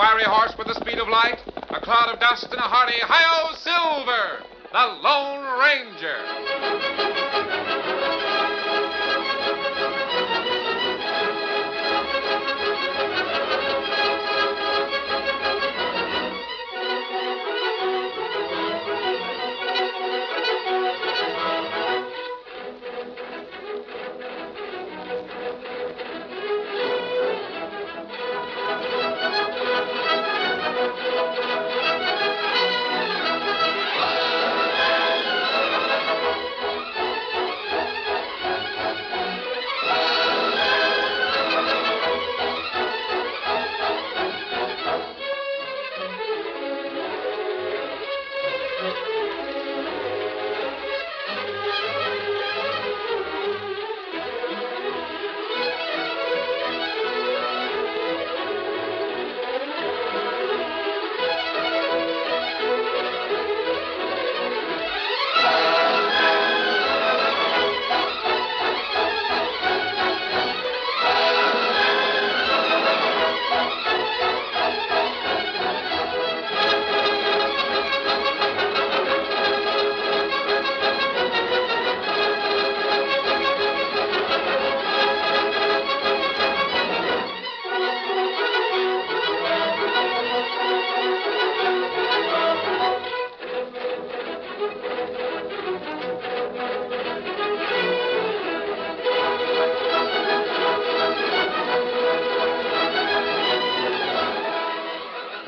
fiery horse with the speed of light, a cloud of dust, and a hearty Hi-Yo Silver, the Lone Ranger.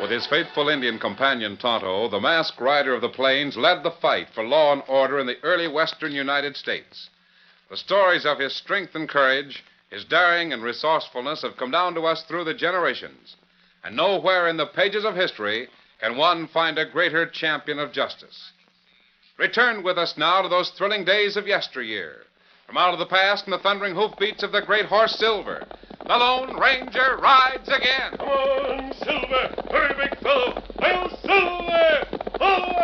With his faithful Indian companion, Tonto, the masked rider of the plains led the fight for law and order in the early western United States. The stories of his strength and courage, his daring and resourcefulness have come down to us through the generations. And nowhere in the pages of history can one find a greater champion of justice. Return with us now to those thrilling days of yesteryear. From out of the past and the thundering hoofbeats of the great horse Silver, the Lone Ranger rides again. Come on, Silver! Hurry, big fellow! I'll Silver! Away!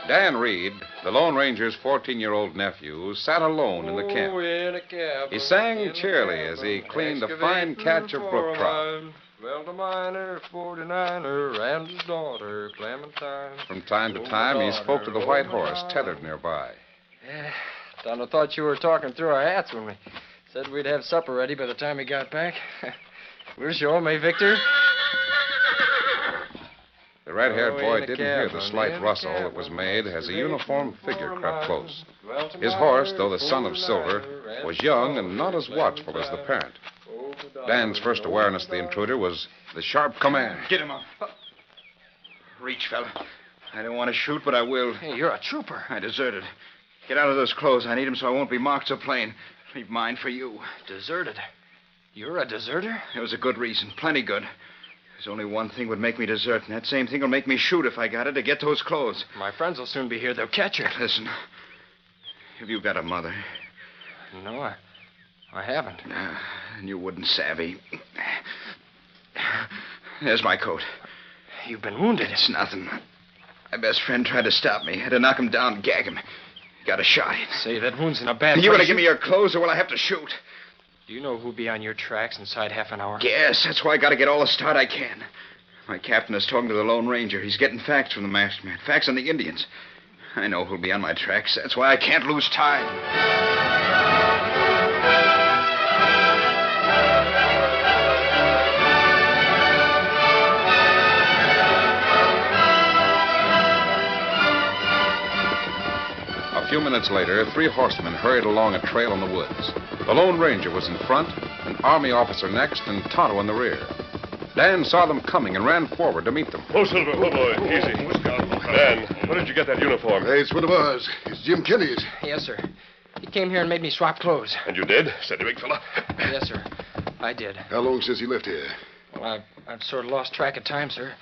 Dan Reed, the Lone Ranger's 14-year-old nephew, sat alone in the camp. In a cab. He sang cheerily as he cleaned a fine catch of brook trout. Well, the miner, 49er, and his daughter, Clementine. From time to time, he spoke to the white horse tethered nearby. Yeah, Tonto thought you were talking through our hats when we said we'd have supper ready by the time he got back. We'll show him, eh, Victor? The red-haired boy didn't hear the slight rustle that was made as a uniformed figure crept close. His horse, though the son of Silver, was young and not as watchful as the parent. Dan's first awareness of the intruder was the sharp command. Get him up. Reach, fella. I don't want to shoot, but I will. Hey, you're a trooper. I deserted. Get out of those clothes. I need them so I won't be marked so plain. Leave mine for you. Deserted? You're a deserter? There was a good reason. Plenty good. There's only one thing would make me desert, and that same thing will make me shoot if I got it to get those clothes. My friends will soon be here. They'll catch you. Listen. Have you got a mother? No, I haven't. And you wouldn't savvy. There's my coat. You've been wounded. It's nothing. My best friend tried to stop me. Had to knock him down, gag him. Got a shot. Say, that wound's in a bad place. You want to give me your clothes, or will I have to shoot? Do you know who'll be on your tracks inside half an hour? Yes, that's why I got to get all the start I can. My captain is talking to the Lone Ranger. He's getting facts from the masked man. Facts on the Indians. I know who'll be on my tracks. That's why I can't lose time. A few minutes later, 3 horsemen hurried along a trail in the woods. The Lone Ranger was in front, an army officer next, and Tonto in the rear. Dan saw them coming and ran forward to meet them. Oh, Silver, oh, boy, easy. Dan, where did you get that uniform? Hey, it's one of ours. It's Jim Kenny's. Yes, sir. He came here and made me swap clothes. And you did? Said the big fella. Yes, sir. I did. How long since he left here? Well, I've sort of lost track of time, sir.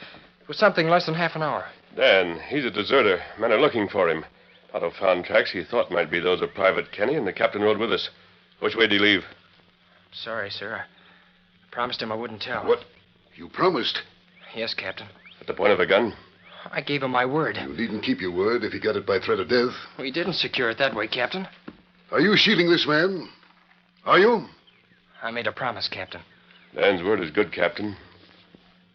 It was something less than half an hour. Dan, he's a deserter. Men are looking for him. Tonto found tracks he thought might be those of Private Kenny, and the captain rode with us. Which way did he leave? Sorry, sir. I promised him I wouldn't tell. What? You promised? Yes, Captain. At the point of a gun? I gave him my word. You needn't keep your word if he got it by threat of death. We didn't secure it that way, Captain. Are you shielding this man? Are you? I made a promise, Captain. Dan's word is good, Captain.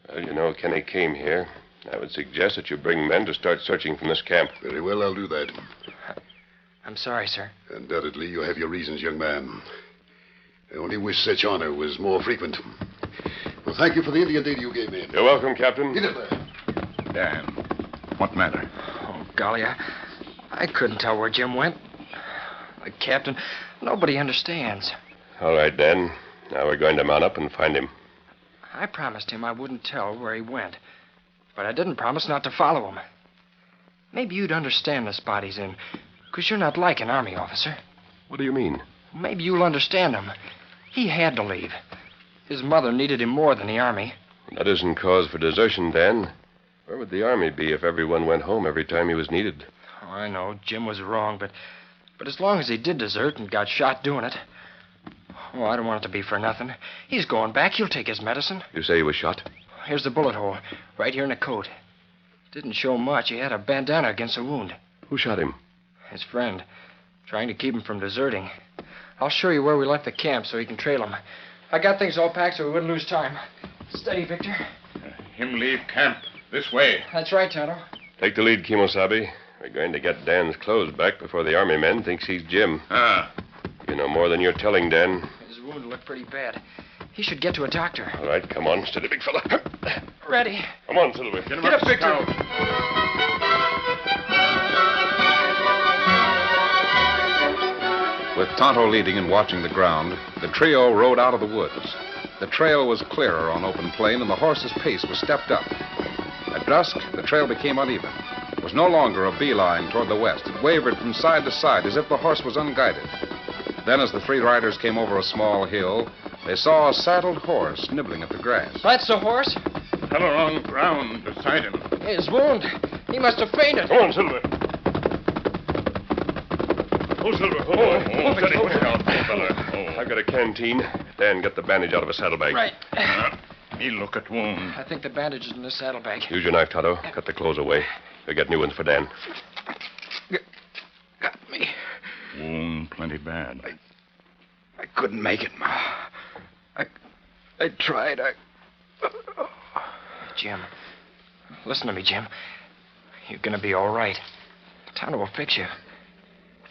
Well, you know, Kenny came here. I would suggest that you bring men to start searching from this camp. Very well, I'll do that. I'm sorry, sir. Undoubtedly, you have your reasons, young man. I only wish such honor was more frequent. Well, thank you for the Indian data you gave me. You're welcome, Captain. Get it there. Dan, what matter? Oh, golly, I couldn't tell where Jim went. Captain, nobody understands. All right, Dan. Now we're going to mount up and find him. I promised him I wouldn't tell where he went, but I didn't promise not to follow him. Maybe you'd understand the spot he's in, because you're not like an Army officer. What do you mean? Maybe you'll understand him. He had to leave. His mother needed him more than the Army. That isn't cause for desertion, Dan. Where would the Army be if everyone went home every time he was needed? Oh, I know, Jim was wrong, but as long as he did desert and got shot doing it, oh, I don't want it to be for nothing. He's going back. He'll take his medicine. You say he was shot? Here's the bullet hole, right here in the coat. Didn't show much. He had a bandana against the wound. Who shot him? His friend, trying to keep him from deserting. I'll show you where we left the camp so he can trail him. I got things all packed so we wouldn't lose time. Steady, Victor. Him leave camp. This way. That's right, Tonto. Take the lead, Kimosabe. We're going to get Dan's clothes back before the Army men thinks he's Jim. You know more than you're telling, Dan. His wound looked pretty bad. He should get to a doctor. All right, come on. Steady, big fella. Ready. Come on, Silver. Get Get up, Victor. With Tonto leading and watching the ground, the trio rode out of the woods. The trail was clearer on open plain, and the horse's pace was stepped up. At dusk, the trail became uneven. It was no longer a beeline toward the west. It wavered from side to side as if the horse was unguided. Then, as the three riders came over a small hill, they saw a saddled horse nibbling at the grass. That's the horse. Fellow on the ground beside him. His wound. He must have fainted. Come on, Silver. Oh, Silver. Oh, steady. Put down, fella. I've got a canteen. Dan, get the bandage out of a saddlebag. Right. Me look at wound. I think the bandage is in the saddlebag. Use your knife, Tonto. Cut the clothes away. We'll get new ones for Dan. Got me. Wound plenty bad. I couldn't make it, Ma. I tried. Jim. Listen to me, Jim. You're going to be all right. Tonto will fix you.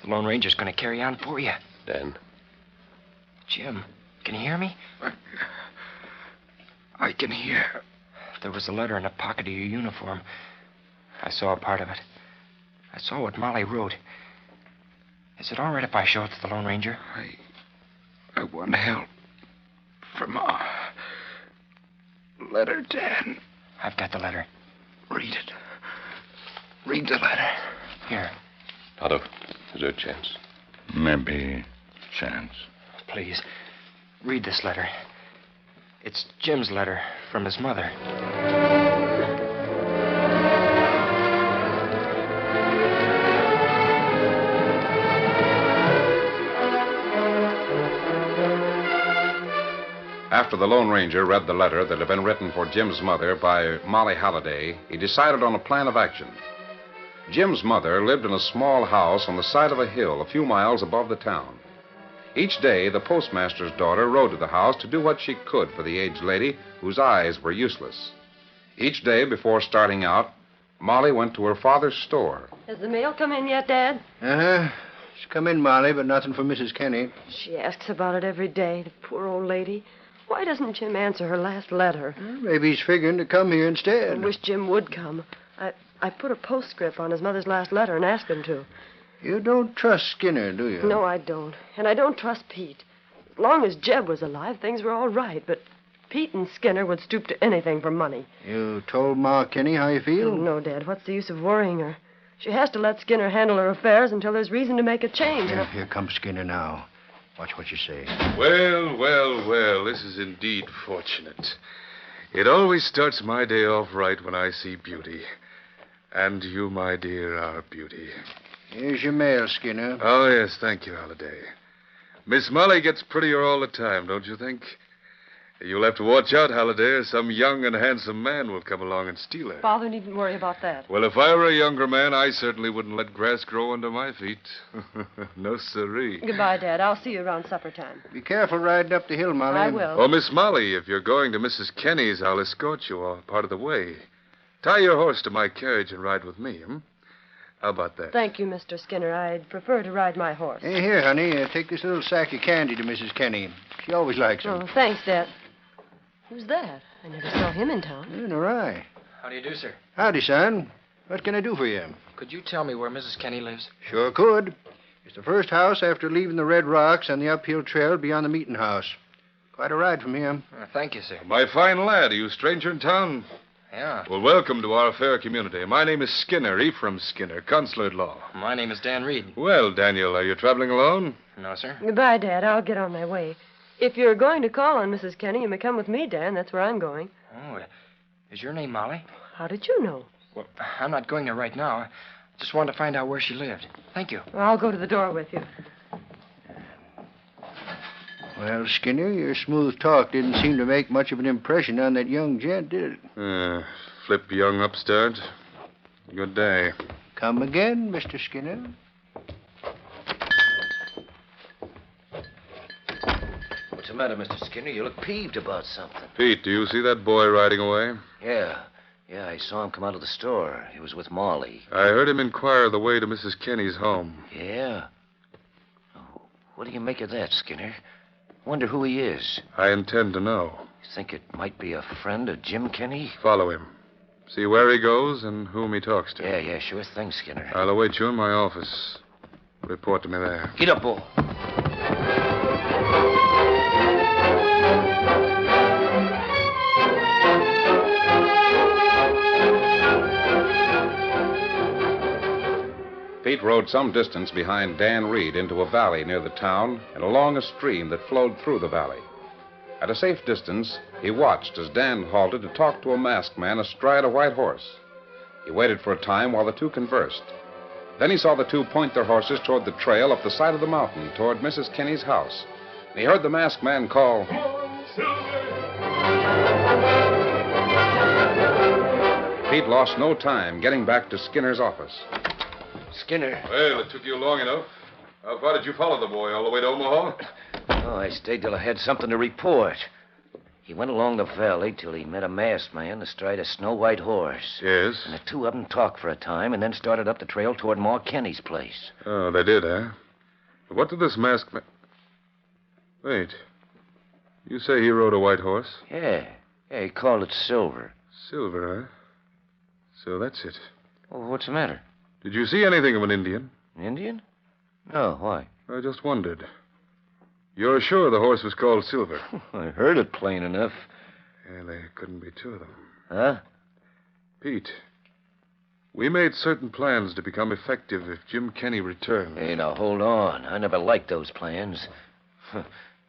The Lone Ranger's going to carry on for you. Dan. Jim, can you hear me? I can hear. There was a letter in the pocket of your uniform. I saw a part of it. I saw what Molly wrote. Is it all right if I show it to the Lone Ranger? I want help from Ma. Letter, Dan. I've got the letter. Read it. Read the letter. Here. Tonto, is there a chance? Maybe chance. Please, read this letter. It's Jim's letter from his mother. After the Lone Ranger read the letter that had been written for Jim's mother by Molly Halliday, he decided on a plan of action. Jim's mother lived in a small house on the side of a hill a few miles above the town. Each day, the postmaster's daughter rode to the house to do what she could for the aged lady whose eyes were useless. Each day, before starting out, Molly went to her father's store. Has the mail come in yet, Dad? Uh-huh. It's come in, Molly, but nothing for Mrs. Kenny. She asks about it every day, the poor old lady. Why doesn't Jim answer her last letter? Well, maybe he's figuring to come here I instead. wish Jim would come. I put a postscript on his mother's last letter and asked him to. You don't trust Skinner, do you? No, I don't. And I don't trust Pete. As long as Jeb was alive, things were all right, but Pete and Skinner would stoop to anything for money. You told Ma Kenny how you feel? No, Dad. What's the use of worrying her? She has to let Skinner handle her affairs until there's reason to make a change. Yeah, here comes Skinner now. Watch what you say. Well, this is indeed fortunate. It always starts my day off right when I see beauty. And you, my dear, are beauty. Here's your mail, Skinner. Oh, yes, thank you, Halliday. Miss Molly gets prettier all the time, don't you think? You'll have to watch out, Halliday, or some young and handsome man will come along and steal her. Father needn't worry about that. Well, if I were a younger man, I certainly wouldn't let grass grow under my feet. No siree. Goodbye, Dad. I'll see you around supper time. Be careful riding up the hill, Molly. I will. Oh, Miss Molly, if you're going to Mrs. Kenny's, I'll escort you a part of the way. Tie your horse to my carriage and ride with me, How about that? Thank you, Mr. Skinner. I'd prefer to ride my horse. Hey, here, honey. Take this little sack of candy to Mrs. Kenny. She always likes them. Oh, thanks, Dad. Who's that? I never saw him in town. Nor I. How do you do, sir? Howdy, son. What can I do for you? Could you tell me where Mrs. Kenny lives? Sure could. It's the first house after leaving the Red Rocks on the uphill trail beyond the meeting house. Quite a ride from here. Thank you, sir. My fine lad, are you a stranger in town? Yeah. Well, welcome to our fair community. My name is Skinner, Ephraim Skinner, consular at law. My name is Dan Reed. Well, Daniel, are you traveling alone? No, sir. Goodbye, Dad. I'll get on my way. If you're going to call on Mrs. Kenny, you may come with me, Dan. That's where I'm going. Oh, is your name Molly? How did you know? Well, I'm not going there right now. I just wanted to find out where she lived. Thank you. Well, I'll go to the door with you. Well, Skinner, your smooth talk didn't seem to make much of an impression on that young gent, did it? Flip young upstart. Good day. Come again, Mr. Skinner. What's the matter, Mr. Skinner? You look peeved about something. Pete, do you see that boy riding away? Yeah, I saw him come out of the store. He was with Molly. I heard him inquire the way to Mrs. Kenny's home. Yeah? Oh, what do you make of that, Skinner? Wonder who he is. I intend to know. You think it might be a friend of Jim Kenny? Follow him. See where he goes and whom he talks to. Yeah, sure thing, Skinner. I'll await you in my office. Report to me there. Get up, Bull. Pete rode some distance behind Dan Reed into a valley near the town and along a stream that flowed through the valley. At a safe distance, he watched as Dan halted to talk to a masked man astride a white horse. He waited for a time while the two conversed. Then he saw the two point their horses toward the trail up the side of the mountain toward Mrs. Kenny's house. And he heard the masked man call, Pete lost no time getting back to Skinner's office. Skinner. Well, it took you long enough. How far did you follow the boy? All the way to Omaha? Oh, I stayed till I had something to report. He went along the valley till he met a masked man astride a snow-white horse. Yes. And the two of them talked for a time and then started up the trail toward Ma Kenny's place. Oh, they did, eh? What did this masked man... Wait. You say he rode a white horse? Yeah, he called it Silver. Silver, eh? So that's it. Well, what's the matter? Did you see anything of an Indian? An Indian? No, why? I just wondered. You're sure the horse was called Silver? I heard it plain enough. Yeah, there couldn't be two of them. Huh? Pete, we made certain plans to become effective if Jim Kenny returned. Hey, now, hold on. I never liked those plans.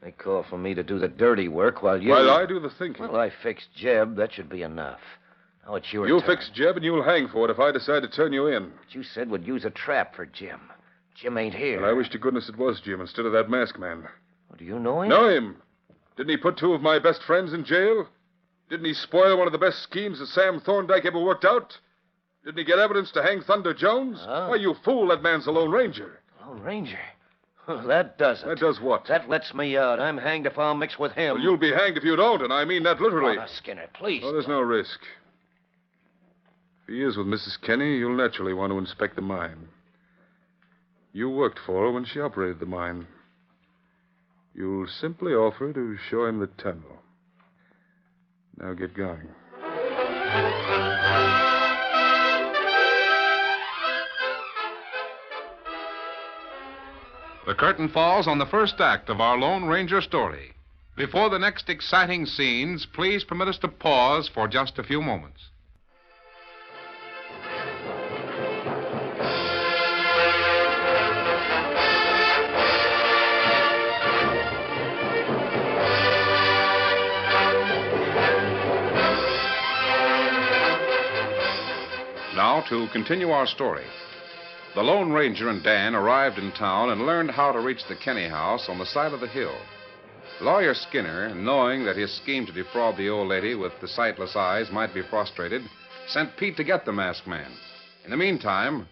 They call for me to do the dirty work while you... While I do the thinking. Well, I fixed Jeb. That should be enough. Now it's your You'll turn. fix Jeb and you'll hang for it if I decide to turn you in. But you said we'd use a trap for Jim. Jim ain't here. Well, I wish to goodness it was Jim instead of that masked man. Well, do you know him? Know him? Didn't he put two of my best friends in jail? Didn't he spoil one of the best schemes that Sam Thorndyke ever worked out? Didn't he get evidence to hang Thunder Jones? Oh. Why, you fool, that man's a Lone Ranger. Lone Ranger? Well, that doesn't. That does what? That lets me out. I'm hanged if I'll mix with him. Well, you'll be hanged if you don't, and I mean that literally. Oh, now, Skinner, please. Oh, there's no risk. If he is with Mrs. Kenny, you'll naturally want to inspect the mine. You worked for her when she operated the mine. You'll simply offer to show him the tunnel. Now get going. The curtain falls on the first act of our Lone Ranger story. Before the next exciting scenes, please permit us to pause for just a few moments. Now, to continue our story. The Lone Ranger and Dan arrived in town and learned how to reach the Kenny house on the side of the hill. Lawyer Skinner, knowing that his scheme to defraud the old lady with the sightless eyes might be frustrated, sent Pete to get the masked man. In the meantime,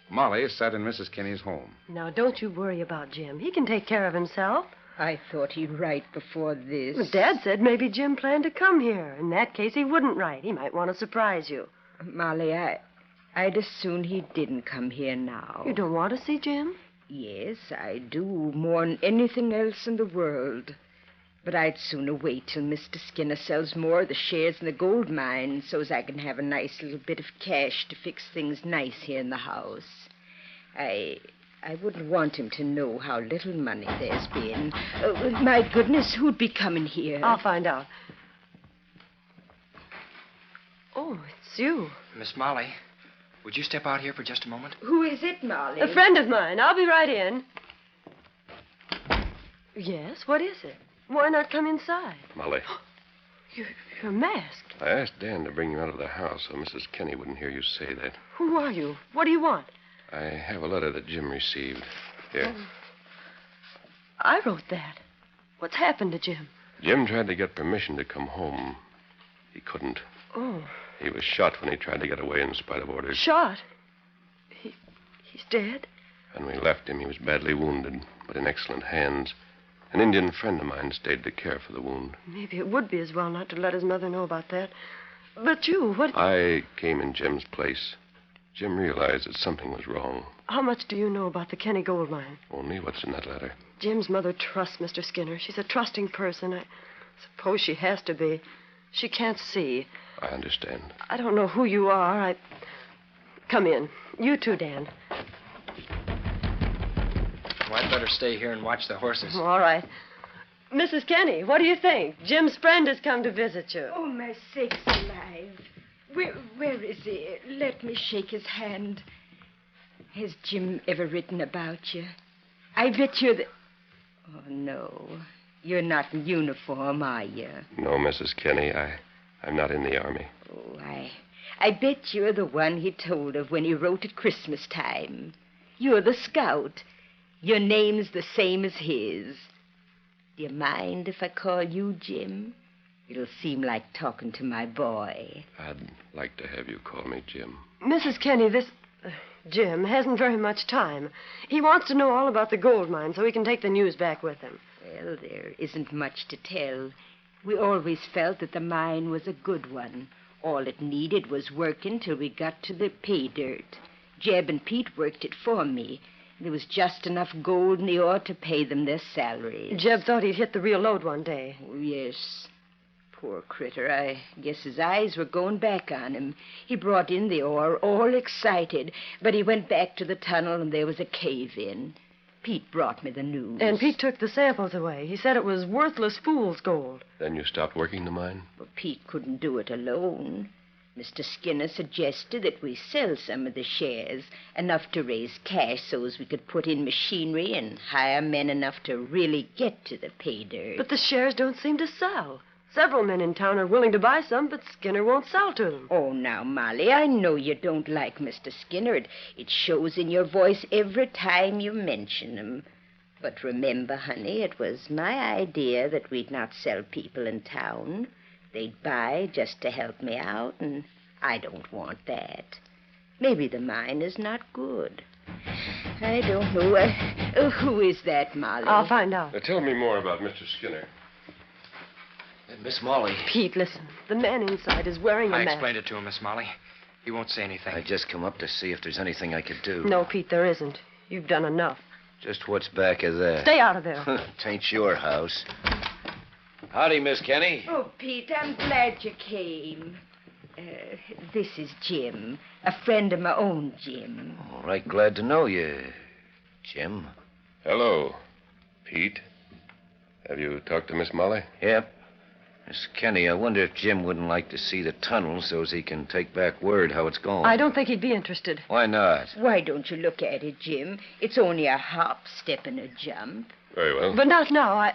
Molly sat in Mrs. Kinney's home. Now, don't you worry about Jim. He can take care of himself. I thought he'd write before this. Well, Dad said maybe Jim planned to come here. In that case, he wouldn't write. He might want to surprise you. Molly, I'd as soon he didn't come here now. You don't want to see Jim? Yes, I do, more than anything else in the world. But I'd sooner wait till Mr. Skinner sells more of the shares in the gold mine so as I can have a nice little bit of cash to fix things nice here in the house. I wouldn't want him to know how little money there's been. My goodness, who'd be coming here? I'll find out. Oh, it's you. Miss Molly, would you step out here for just a moment? Who is it, Molly? A friend of mine. I'll be right in. Yes, what is it? Why not come inside? Molly, You're masked. I asked Dan to bring you out of the house so Mrs. Kenny wouldn't hear you say that. Who are you? What do you want? I have a letter that Jim received. Here. I wrote that. What's happened to Jim? Jim tried to get permission to come home. He couldn't. Oh. He was shot when he tried to get away in spite of orders. Shot? He's dead? When we left him, he was badly wounded, but in excellent hands. An Indian friend of mine stayed to care for the wound. Maybe it would be as well not to let his mother know about that. But you, what... I came in Jim's place. Jim realized that something was wrong. How much do you know about the Kenny gold mine? Only what's in that letter. Jim's mother trusts Mr. Skinner. She's a trusting person. I suppose she has to be. She can't see. I understand. I don't know who you are. Come in. You too, Dan. Well, I'd better stay here and watch the horses. All right. Mrs. Kenny, what do you think? Jim's friend has come to visit you. Oh, my sakes alive. Where is he? Let me shake his hand. Has Jim ever written about you? I bet you're the... Oh, no. You're not in uniform, are you? No, Mrs. Kenny. I'm not in the Army. Oh, I bet you're the one he told of when he wrote at Christmas time. You're the scout. Your name's the same as his. Do you mind if I call you Jim? It'll seem like talking to my boy. I'd like to have you call me Jim. Mrs. Kenny, this... Jim hasn't very much time. He wants to know all about the gold mine so he can take the news back with him. Well, there isn't much to tell. We always felt that the mine was a good one. All it needed was working till we got to the pay dirt. Jeb and Pete worked it for me. There was just enough gold in the ore to pay them their salaries. Jeb thought he'd hit the real load one day. Oh, yes. Poor critter. I guess his eyes were going back on him. He brought in the ore, all excited, but he went back to the tunnel and there was a cave-in. Pete brought me the news. And Pete took the samples away. He said it was worthless fool's gold. Then you stopped working the mine? But Pete couldn't do it alone. Mr. Skinner suggested that we sell some of the shares, enough to raise cash so as we could put in machinery and hire men enough to really get to the pay dirt. But the shares don't seem to sell. Several men in town are willing to buy some, but Skinner won't sell to them. Oh, now, Molly, I know you don't like Mr. Skinner. It shows in your voice every time you mention him. But remember, honey, it was my idea that we'd not sell people in town. They'd buy just to help me out, and I don't want that. Maybe the mine is not good. I don't know. Who is that, Molly? I'll find out. Tell me more about Mr. Skinner. Miss Molly. Pete, listen. The man inside is wearing a I mask. explained it to him, Miss Molly. He won't say anything. I just come up to see if there's anything I could do. No, Pete, there isn't. You've done enough. Just what's back of that? Stay out of there. Tain't your house. Howdy, Miss Kenny. Oh, Pete, I'm glad you came. This is Jim, a friend of my own, Jim. All right, glad to know you, Jim. Hello, Pete. Have you talked to Miss Molly? Yep. Miss Kenny, I wonder if Jim wouldn't like to see the tunnel so as he can take back word how it's going. I don't think he'd be interested. Why not? Why don't you look at it, Jim? It's only a hop, step, and a jump. Very well. But not now.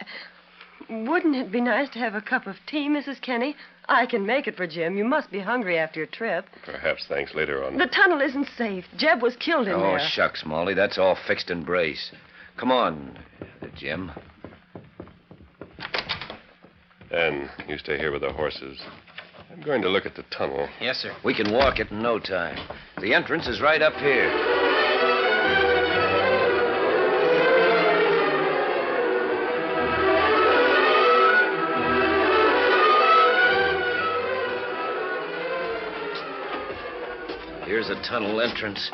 Wouldn't it be nice to have a cup of tea, Mrs. Kenny? I can make it for Jim. You must be hungry after your trip. Perhaps thanks later on. The tunnel isn't safe. Jeb was killed in there. Oh, shucks, Molly. That's all fixed and brace. Come on, Jim. Dan, you stay here with the horses. I'm going to look at the tunnel. Yes, sir. We can walk it in no time. The entrance is right up here. Here's the tunnel entrance.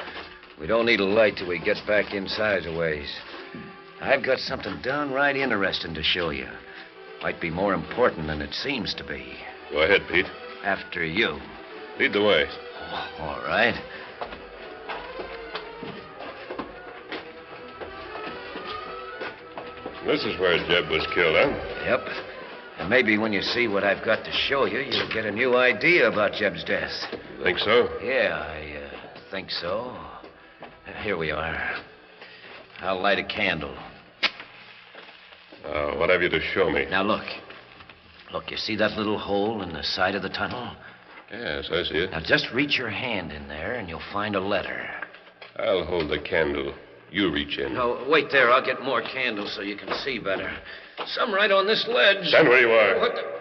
We don't need a light till we get back inside a ways. I've got something downright interesting to show you. Might be more important than it seems to be. Go ahead, Pete. After you. Lead the way. Oh, all right. This is where Jeb was killed, huh? Yep. And maybe when you see what I've got to show you, you'll get a new idea about Jeb's death. Think so? Yeah, I think so. Here we are. I'll light a candle. What have you to show me? Now, look. Look, you see that little hole in the side of the tunnel? Yes, I see it. Now, just reach your hand in there, and you'll find a letter. I'll hold the candle. You reach in. No, wait there. I'll get more candles so you can see better. Some right on this ledge. Stand where you are.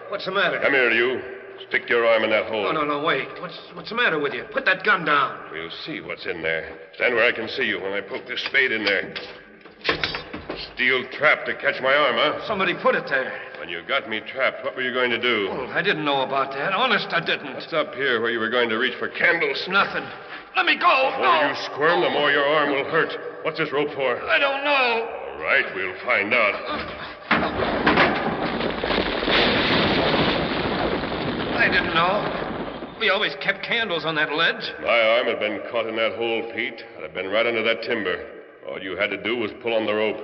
What's the matter? Come here, you. Stick your arm in that hole. No, wait. What's the matter with you? Put that gun down. We'll see what's in there. Stand where I can see you when I poke this spade in there. Steel trap to catch my arm, huh? Somebody put it there. When you got me trapped, what were you going to do? Well, I didn't know about that. Honest, I didn't. What's up here where you were going to reach for candles? Nothing. Let me go. The more you squirm, the more your arm will hurt. What's this rope for? I don't know. All right, we'll find out. I didn't know. We always kept candles on that ledge. My arm had been caught in that hole, Pete. I'd have been right under that timber. All you had to do was pull on the rope.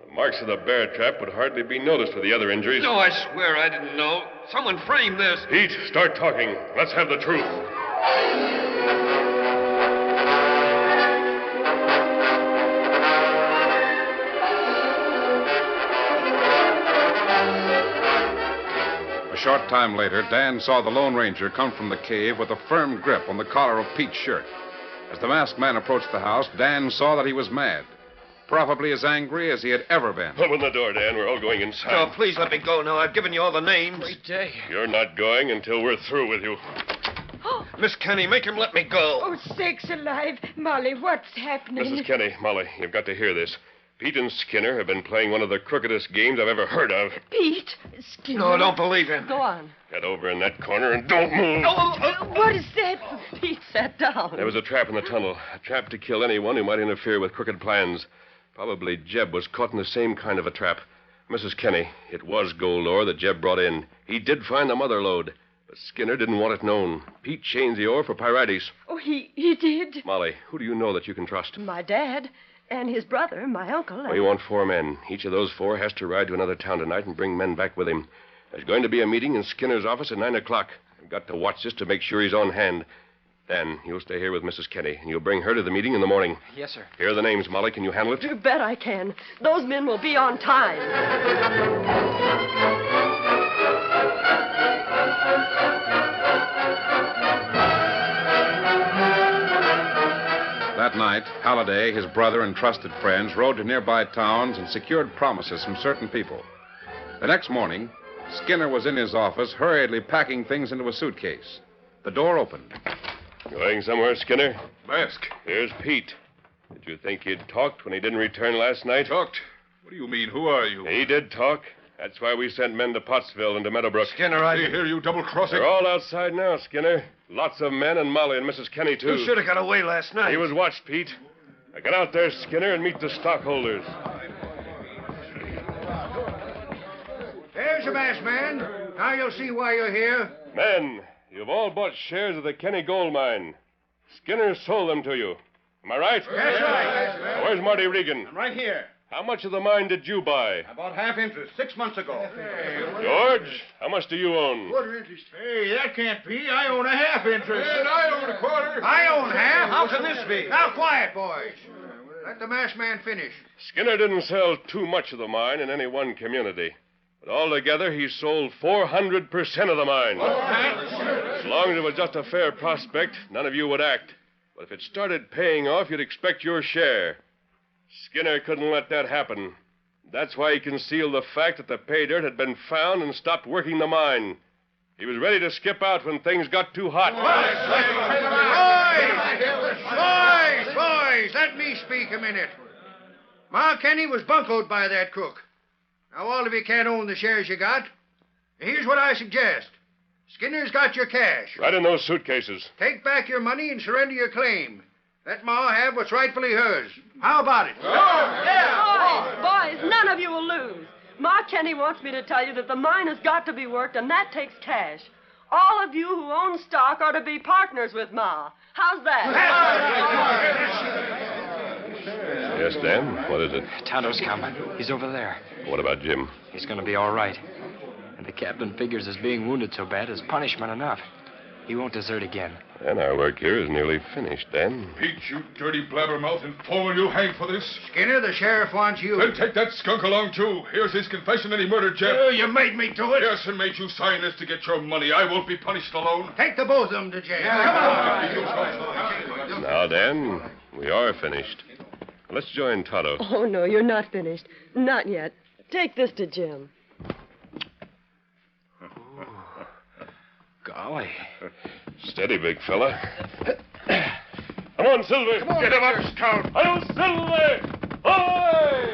The marks of the bear trap would hardly be noticed with the other injuries. No, I swear I didn't know. Someone framed this. Pete, start talking. Let's have the truth. A short time later, Dan saw the Lone Ranger come from the cave with a firm grip on the collar of Pete's shirt. As the masked man approached the house, Dan saw that he was mad. Probably as angry as he had ever been. Open the door, Dan. We're all going inside. Oh, please let me go now. I've given you all the names. Great day. You're not going until we're through with you. Miss Kenny, make him let me go. Oh, sakes alive. Molly, what's happening? Mrs. Kenny, Molly, you've got to hear this. Pete and Skinner have been playing one of the crookedest games I've ever heard of. Pete, Skinner. No, don't believe him. Go on. Get over in that corner and don't move. What is that? Pete, sat down. There was a trap in the tunnel. A trap to kill anyone who might interfere with crooked plans. Probably Jeb was caught in the same kind of a trap. Mrs. Kenny, it was gold ore that Jeb brought in. He did find the mother lode, but Skinner didn't want it known. Pete changed the ore for pyrites. Oh, he did? Molly, who do you know that you can trust? My dad and his brother, my uncle. We want 4 men. Each of those 4 has to ride to another town tonight and bring men back with him. There's going to be a meeting in Skinner's office at 9 o'clock. I've got to watch this to make sure he's on hand. Dan, you'll stay here with Mrs. Kenny, and you'll bring her to the meeting in the morning. Yes, sir. Here are the names, Molly. Can you handle it? You bet I can. Those men will be on time. That night, Halliday, his brother, and trusted friends rode to nearby towns and secured promises from certain people. The next morning, Skinner was in his office, hurriedly packing things into a suitcase. The door opened. Going somewhere, Skinner? Mask. Here's Pete. Did you think he'd talked when he didn't return last night? Talked? What do you mean? Who are you? He did talk. That's why we sent men to Pottsville and to Meadowbrook. Skinner, I hear you double-crossing. They're all outside now, Skinner. Lots of men and Molly and Mrs. Kenny, too. You should have got away last night. He was watched, Pete. Now get out there, Skinner, and meet the stockholders. There's the masked man. Now you'll see why you're here. Men, you've all bought shares of the Kenny gold mine. Skinner sold them to you. Am I right? That's right. Now, where's Marty Regan? I'm right here. How much of the mine did you buy? I bought half interest 6 months ago. George, how much do you own? Quarter interest. Hey, that can't be. I own a half interest. And I own a quarter. I own half. How can this be? Now, quiet, boys. Let the masked man finish. Skinner didn't sell too much of the mine in any one community. But altogether, he sold 400% of the mine. As long as it was just a fair prospect, none of you would act. But if it started paying off, you'd expect your share. Skinner couldn't let that happen. That's why he concealed the fact that the pay dirt had been found and stopped working the mine. He was ready to skip out when things got too hot. Boys, let me speak a minute. Ma Kenny was buncoed by that crook. Now, all of you can't own the shares you got. Here's what I suggest. Skinner's got your cash. Right in those suitcases. Take back your money and surrender your claim. Let Ma have what's rightfully hers. How about it? Boys, none of you will lose. Ma Kenny wants me to tell you that the mine has got to be worked, and that takes cash. All of you who own stock are to be partners with Ma. How's that? Yes, Dan? What is it? Tonto's coming. He's over there. What about Jim? He's going to be all right. And the captain figures his being wounded so bad is punishment enough. He won't desert again. And our work here is nearly finished, Dan. Pete, you dirty blabbermouth, and Foreman, you hang for this. Skinner, the sheriff wants you. Then take that skunk along, too. Here's his confession that he murdered Jeb. You made me do it. Yes, and made you sign this to get your money. I won't be punished alone. Take the both of them to jail. Come on. Now, Dan, we are finished. Let's join Tonto. Oh, no, you're not finished. Not yet. Take this to Jim. Golly. Steady, big fella. Come on, Silver. Come on, get him up, Scout. Hi-yo, Silver! Ahoy!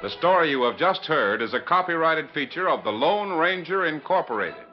The story you have just heard is a copyrighted feature of the Lone Ranger Incorporated.